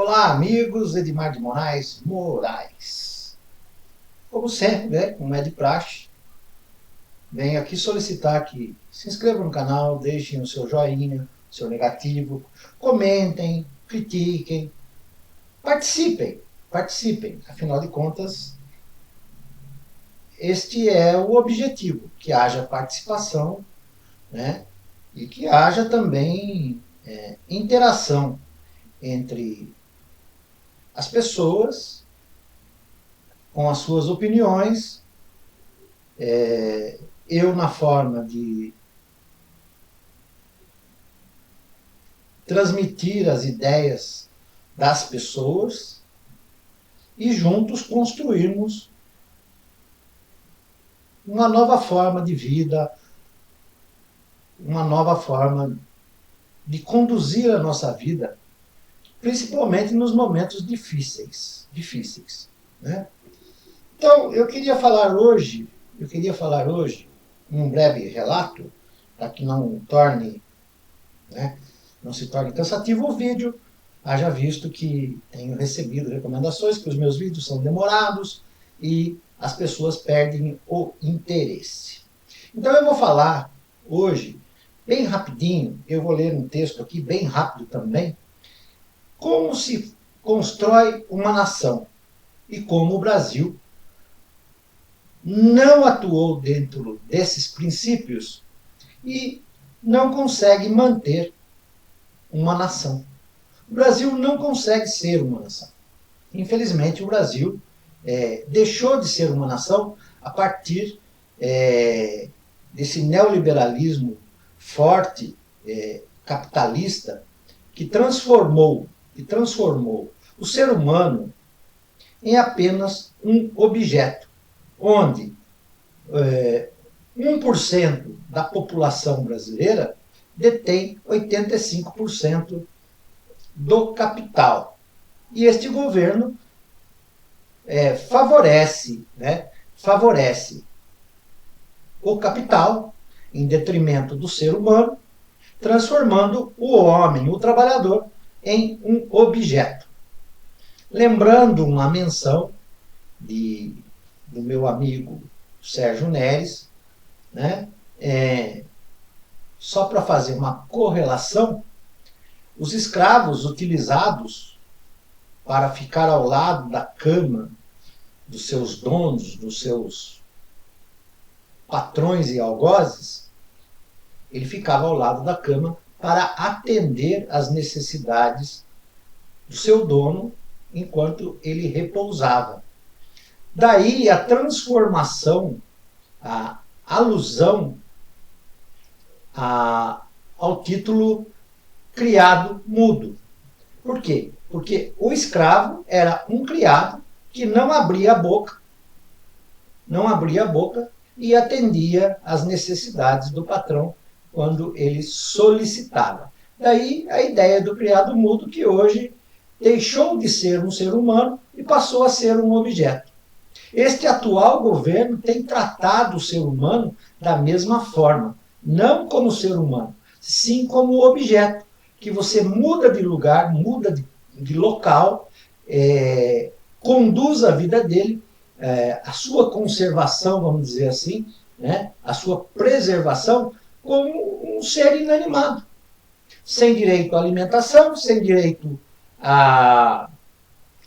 Olá, amigos, Edmar de Moraes. Como sempre, né, como é de praxe, venho aqui solicitar que se inscrevam no canal, deixem o seu joinha, seu negativo, comentem, critiquem, participem. Afinal de contas, este é o objetivo, que haja participação, né, e que haja também interação entre as pessoas com as suas opiniões, eu na forma de transmitir as ideias das pessoas e juntos construirmos uma nova forma de vida, uma nova forma de conduzir a nossa vida, principalmente nos momentos difíceis, né? Então, eu queria falar hoje, um breve relato, para que não torne, né, não se torne cansativo o vídeo, haja visto que tenho recebido recomendações que os meus vídeos são demorados e as pessoas perdem o interesse. Então eu vou falar hoje, bem rapidinho, eu vou ler um texto aqui bem rápido também, como se constrói uma nação e como o Brasil não atuou dentro desses princípios e não consegue manter uma nação. O Brasil não consegue ser uma nação. Infelizmente, o Brasil deixou de ser uma nação a partir desse neoliberalismo forte, capitalista, que transformou o ser humano em apenas um objeto, onde 1% da população brasileira detém 85% do capital. E este governo favorece o capital em detrimento do ser humano, transformando o homem, o trabalhador, em um objeto. Lembrando uma menção do meu amigo Sérgio Neres, né? Só para fazer uma correlação, os escravos utilizados para ficar ao lado da cama dos seus donos, dos seus patrões e algozes, ele ficava ao lado da cama para atender às necessidades do seu dono enquanto ele repousava. Daí a transformação, a alusão ao título criado mudo. Por quê? Porque o escravo era um criado que não abria a boca e atendia às necessidades do patrão quando ele solicitava. Daí a ideia do criado mudo, que hoje deixou de ser um ser humano e passou a ser um objeto. Este atual governo tem tratado o ser humano da mesma forma, não como ser humano, sim como objeto, que você muda de lugar, muda de local, conduz a vida dele, a sua conservação, vamos dizer assim, né, a sua preservação, como um ser inanimado, sem direito à alimentação, sem direito à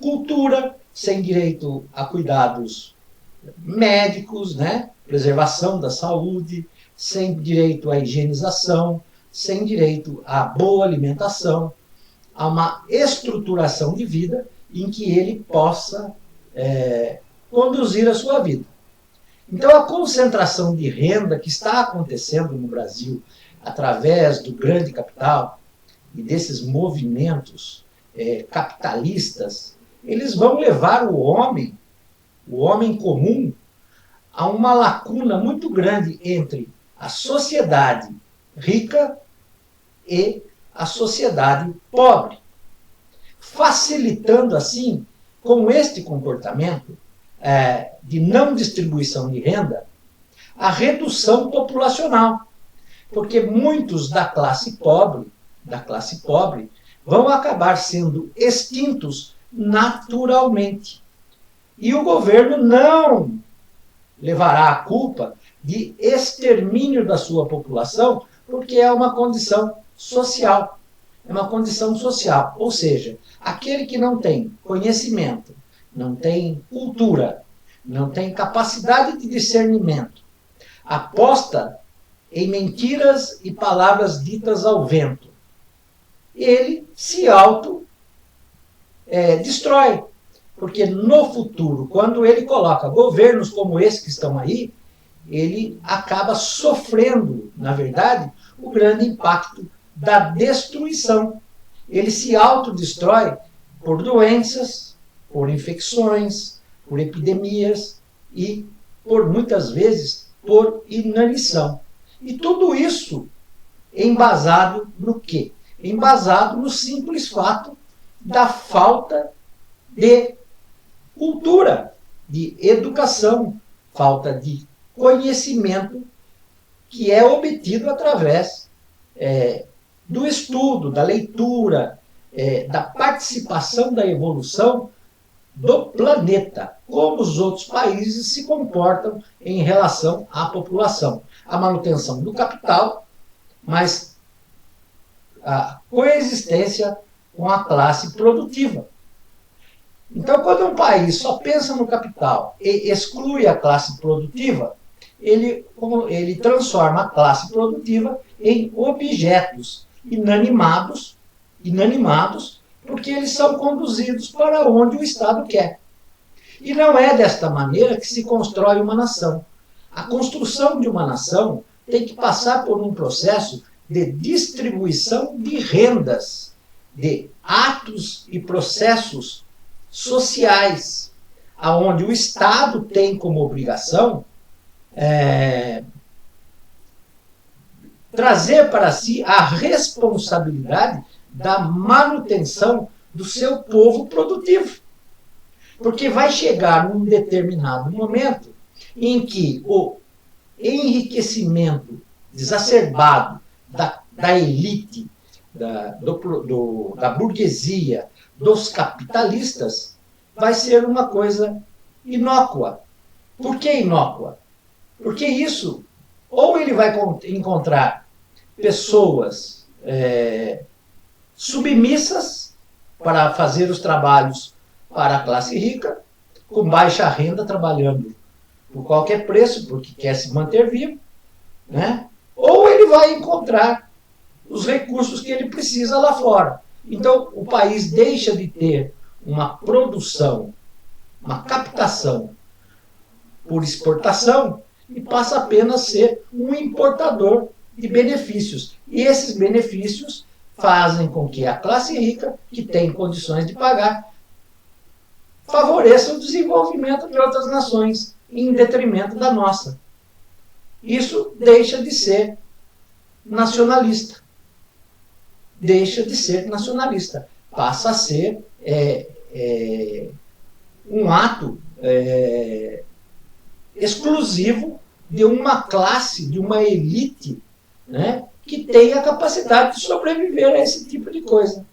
cultura, sem direito a cuidados médicos, né? Preservação da saúde, sem direito à higienização, sem direito à boa alimentação, a uma estruturação de vida em que ele possa conduzir a sua vida. Então a concentração de renda que está acontecendo no Brasil através do grande capital e desses movimentos capitalistas, eles vão levar o homem comum, a uma lacuna muito grande entre a sociedade rica e a sociedade pobre, facilitando assim, com este comportamento de não distribuição de renda, a redução populacional, porque muitos da classe pobre vão acabar sendo extintos naturalmente. E o governo não levará a culpa de extermínio da sua população, porque é uma condição social. É uma condição social. Ou seja, aquele que não tem conhecimento, não tem cultura, não tem capacidade de discernimento, aposta em mentiras e palavras ditas ao vento, ele se destrói. Porque no futuro, quando ele coloca governos como esse que estão aí, ele acaba sofrendo, na verdade, o grande impacto da destruição. Ele se autodestrói por doenças, por infecções, por epidemias e, por muitas vezes, por inanição. E tudo isso embasado no quê? Embasado no simples fato da falta de cultura, de educação, falta de conhecimento que é obtido através do estudo, da leitura, da participação da evolução do planeta, como os outros países se comportam em relação à população. A manutenção do capital, mas a coexistência com a classe produtiva. Então, quando um país só pensa no capital e exclui a classe produtiva, ele transforma a classe produtiva em objetos inanimados, porque eles são conduzidos para onde o Estado quer. E não é desta maneira que se constrói uma nação. A construção de uma nação tem que passar por um processo de distribuição de rendas, de atos e processos sociais, aonde o Estado tem como obrigação trazer para si a responsabilidade da manutenção do seu povo produtivo. Porque vai chegar num determinado momento em que o enriquecimento exacerbado da elite, da burguesia, dos capitalistas, vai ser uma coisa inócua. Por que inócua? Porque isso, ou ele vai encontrar pessoas submissas para fazer os trabalhos para a classe rica, com baixa renda, trabalhando por qualquer preço, porque quer se manter vivo, né? Ou ele vai encontrar os recursos que ele precisa lá fora. Então, o país deixa de ter uma produção, uma captação por exportação e passa apenas a ser um importador de benefícios. E esses benefícios fazem com que a classe rica, que tem condições de pagar, favoreça o desenvolvimento de outras nações, em detrimento da nossa. Isso deixa de ser nacionalista. Deixa de ser nacionalista. Passa a ser um ato exclusivo de uma classe, de uma elite, né, que tem a capacidade de sobreviver a esse tipo de coisa.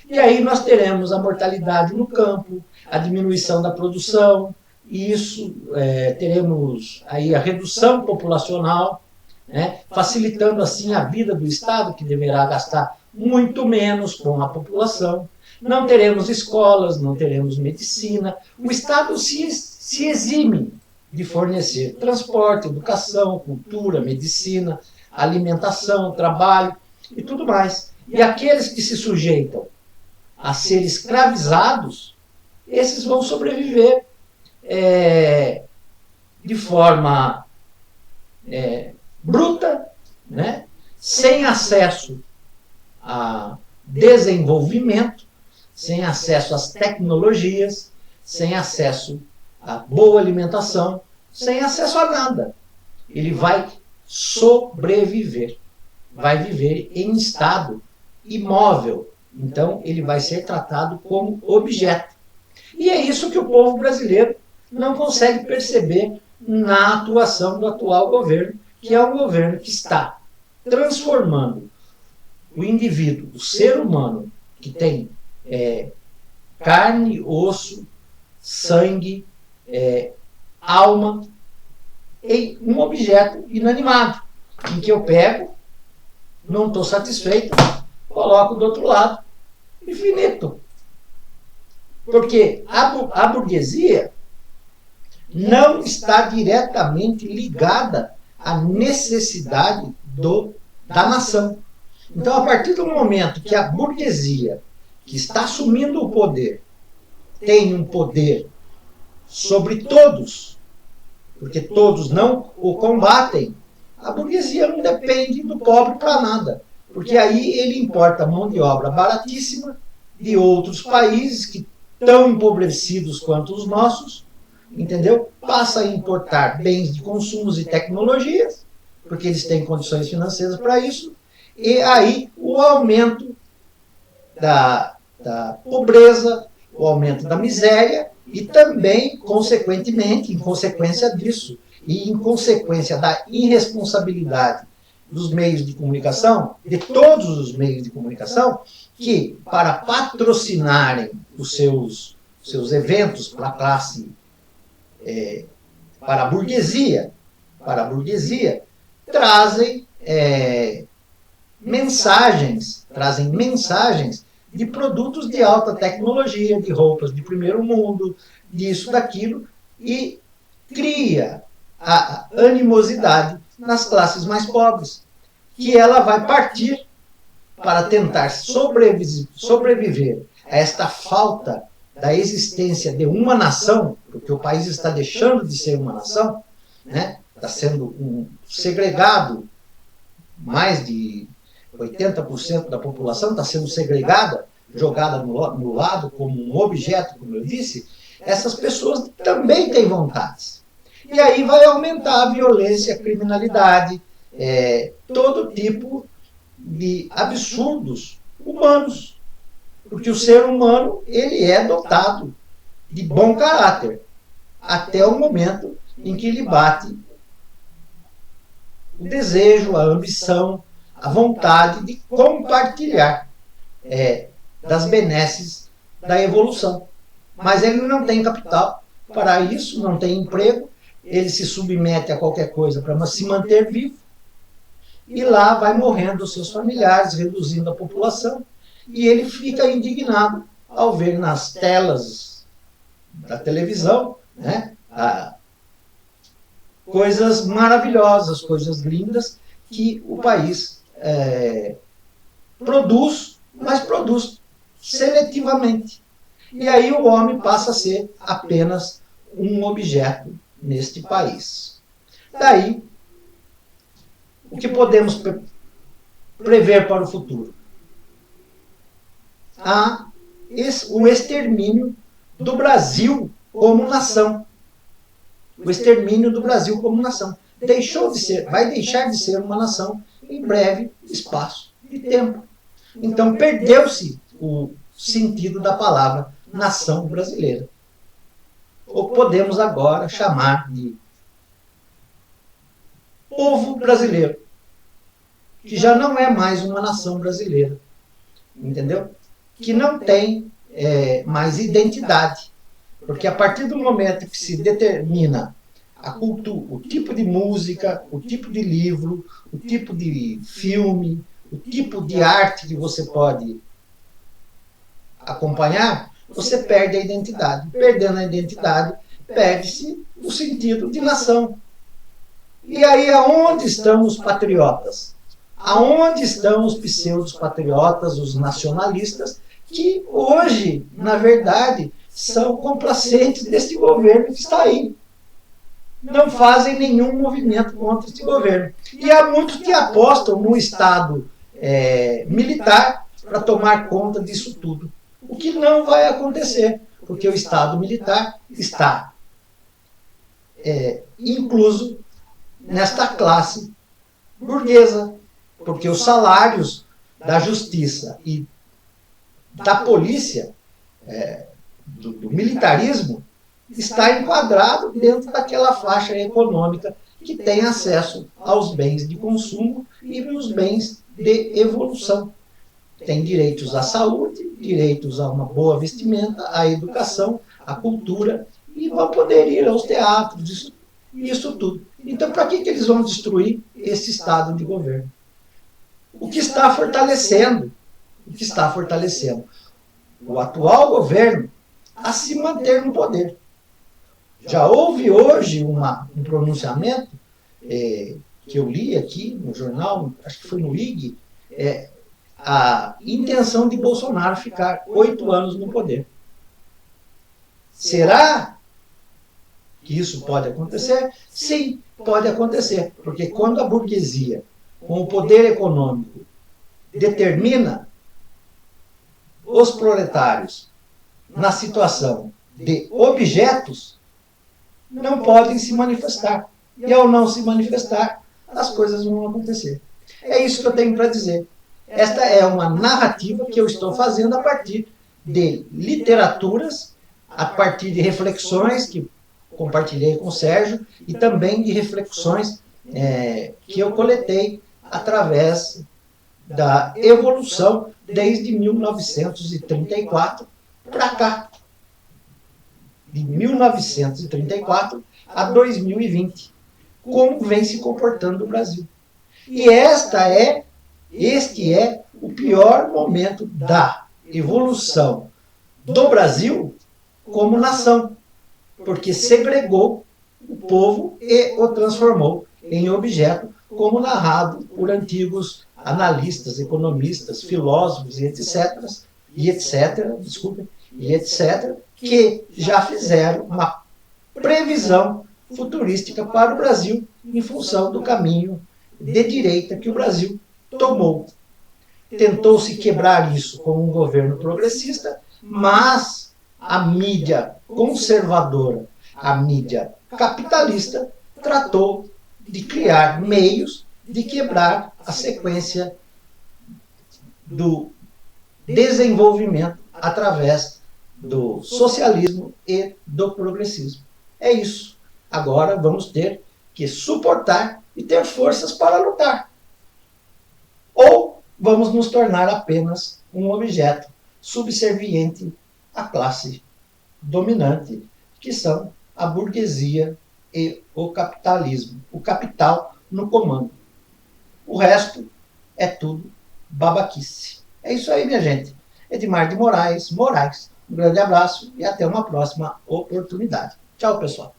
E aí nós teremos a mortalidade no campo, a diminuição da produção, e isso teremos aí a redução populacional, né, facilitando assim a vida do Estado, que deverá gastar muito menos com a população. Não teremos escolas, não teremos medicina. O Estado se exime de fornecer transporte, educação, cultura, medicina, alimentação, trabalho e tudo mais. E aqueles que se sujeitam a ser escravizados, esses vão sobreviver de forma bruta, né? Sem acesso a desenvolvimento, sem acesso às tecnologias, sem acesso a boa alimentação, sem acesso a nada. Ele vai sobreviver, vai viver em estado imóvel. Então, ele vai ser tratado como objeto. E é isso que o povo brasileiro não consegue perceber na atuação do atual governo, que é um governo que está transformando o indivíduo, o ser humano, que tem carne, osso, sangue, alma, em um objeto inanimado, em que eu pego, não estou satisfeito, coloco do outro lado, infinito. Porque a burguesia não está diretamente ligada à necessidade da nação. Então, a partir do momento que a burguesia, que está assumindo o poder, tem um poder sobre todos, porque todos não o combatem, a burguesia não depende do pobre para nada. Porque aí ele importa mão de obra baratíssima de outros países que tão empobrecidos quanto os nossos, entendeu? Passa a importar bens de consumos e tecnologias, porque eles têm condições financeiras para isso, e aí o aumento da pobreza, o aumento da miséria, e também, consequentemente, em consequência disso, e em consequência da irresponsabilidade dos meios de comunicação, de todos os meios de comunicação, que, para patrocinarem os seus eventos para a classe, para a burguesia, trazem mensagens de produtos de alta tecnologia, de roupas de primeiro mundo, disso, daquilo, e cria a animosidade nas classes mais pobres, que ela vai partir para tentar sobreviver a esta falta da existência de uma nação, porque o país está deixando de ser uma nação, né? Está sendo segregado, mais de 80% da população está sendo segregada, jogada no lado como um objeto, como eu disse. Essas pessoas também têm vontades. E aí vai aumentar a violência, a criminalidade, todo tipo de absurdos humanos. Porque o ser humano, ele é dotado de bom caráter, até o momento em que lhe bate o desejo, a ambição, a vontade de compartilhar das benesses da evolução. Mas ele não tem capital para isso, não tem emprego, ele se submete a qualquer coisa para se manter vivo, e lá vai morrendo os seus familiares, reduzindo a população, e ele fica indignado ao ver nas telas da televisão, né, coisas maravilhosas, coisas lindas que o país produz, mas produz seletivamente. E aí o homem passa a ser apenas um objeto neste país. Daí, o que podemos prever para o futuro? O extermínio do Brasil como nação. O extermínio do Brasil como nação. Vai deixar de ser uma nação em breve espaço de tempo. Então perdeu-se o sentido da palavra nação brasileira. Ou podemos agora chamar de povo brasileiro, que já não é mais uma nação brasileira, entendeu? Que não tem mais identidade, porque a partir do momento que se determina a cultura, o tipo de música, o tipo de livro, o tipo de filme, o tipo de arte que você pode acompanhar, você perde a identidade. Perdendo a identidade, perde-se o sentido de nação. E aí, aonde estão os patriotas? Aonde estão os pseudos-patriotas, os nacionalistas, que hoje, na verdade, são complacentes deste governo que está aí? Não fazem nenhum movimento contra este governo. E há muitos que apostam no Estado militar para tomar conta disso tudo. O que não vai acontecer, porque o Estado militar está incluso nesta classe burguesa, porque os salários da justiça e da polícia, do militarismo, está enquadrado dentro daquela faixa econômica que tem acesso aos bens de consumo e os bens de evolução. Tem direitos à saúde direitos a uma boa vestimenta, à educação, à cultura, e vão poder ir aos teatros, isso tudo. Então, para que eles vão destruir esse Estado de governo? O que está fortalecendo? O que está fortalecendo? O atual governo a se manter no poder. Já houve hoje um pronunciamento que eu li aqui no jornal, acho que foi no IG, a intenção de Bolsonaro ficar 8 anos no poder. Será que isso pode acontecer? Sim, pode acontecer, porque quando a burguesia, com o poder econômico, determina os proletários na situação de objetos, não podem se manifestar. E ao não se manifestar, as coisas vão acontecer. É isso que eu tenho para dizer. Esta é uma narrativa que eu estou fazendo a partir de literaturas, a partir de reflexões que compartilhei com o Sérgio e também de reflexões que eu coletei através da evolução desde 1934 para cá. De 1934 a 2020. Como vem se comportando o Brasil. E este é o pior momento da evolução do Brasil como nação, porque segregou o povo e o transformou em objeto, como narrado por antigos analistas, economistas, filósofos e etc., que já fizeram uma previsão futurística para o Brasil em função do caminho de direita que o Brasil tomou. Tentou-se quebrar isso com um governo progressista, mas a mídia conservadora, a mídia capitalista, tratou de criar meios de quebrar a sequência do desenvolvimento através do socialismo e do progressismo. É isso. Agora vamos ter que suportar e ter forças para lutar. Ou vamos nos tornar apenas um objeto subserviente à classe dominante, que são a burguesia e o capitalismo. O capital no comando. O resto é tudo babaquice. É isso aí, minha gente. Edmar de Moraes. Um grande abraço e até uma próxima oportunidade. Tchau, pessoal.